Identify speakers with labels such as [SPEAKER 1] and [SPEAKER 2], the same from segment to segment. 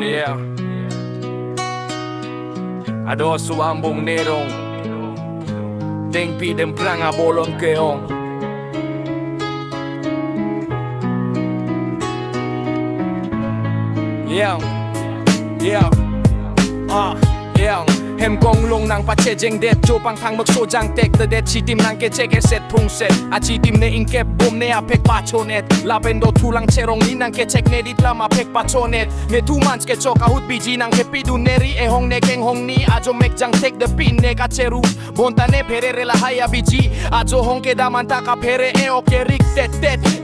[SPEAKER 1] Yeah. Ado suambong nerong Deng pidem pranga bolon keong Yang Yeah Yang Hem kong long nang pachejeng det jo pang pang magsojang tek the det chitim nang kechek set prung set a chitim ne inkep bom ne apek pachonet lapendo tulang cherong ni nang kechek ne dit lama pek pachonet ne two months ke chok ahut biji nang kepidu neri e hong ne keng hong ni ajo mek jang tek the pin ne ka cheru bonta ne perere la haya biji ajo hong ke daman ta ka pere e oke rik tet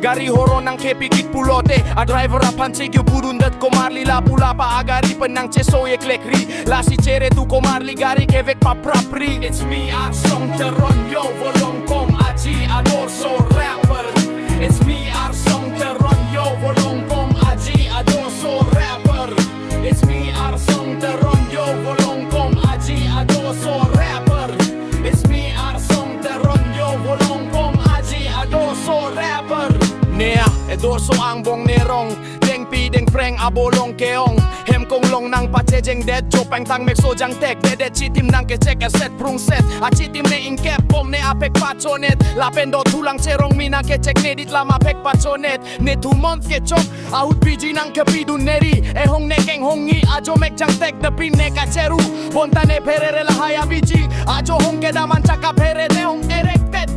[SPEAKER 1] gari horo nang kepi kit pulote a driver a panchig yu burundat komarli la pula pa agari penang cheso ye klekri la si chere tu komar ligari kevek pa prapri. It's me, I song teron yo volong kom aji ador so rapper. It's me, I song teron yo volong kom aji ador so rapper. It's me, I song teron yo volong kom aji ador so rapper. It's me, I song teron yo volong kom aji ador so rapper. Nea, edor so ang bong nerong deng pi deng preng abolong keong hem kong long nang pachejeng det jo pang tang mek sojang tek dedet chitim nang kechek set prung set a chitim ne inkep bom ne apek pachonet lapendo tulang cherong minang kechek ne dit lama pek pachonet ne 2 months ke chok ahut biji nang kepidu neri e hong ne keng hongi ajo mek jang tek de pin ne ka cheru bonta ne perere la haya biji ajo hong ke daman chaka pere ne hong erek tet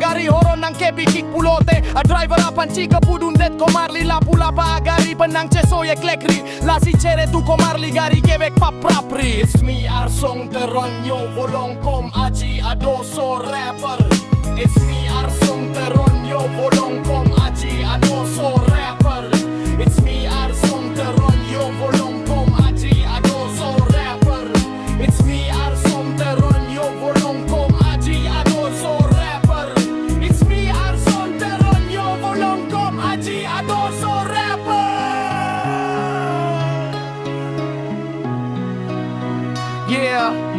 [SPEAKER 1] gari horon nang kepi kik pulote a driver apan chika pudun det komarli la pula pa agari penang cheso ye klekri la si chere tu komarli gari kevek pa prapri. It's me arsong teron yo volong kom aji adoso rapper. It's me arsong teron yo volong kom aji adoso rapper. It's me arsong teron yo volong kom aji adoso rapper. It's me arsong teron yo volong kom aji adoso rapper. It's me arsong teron yo volong kom aji adoso rapper. Yeah.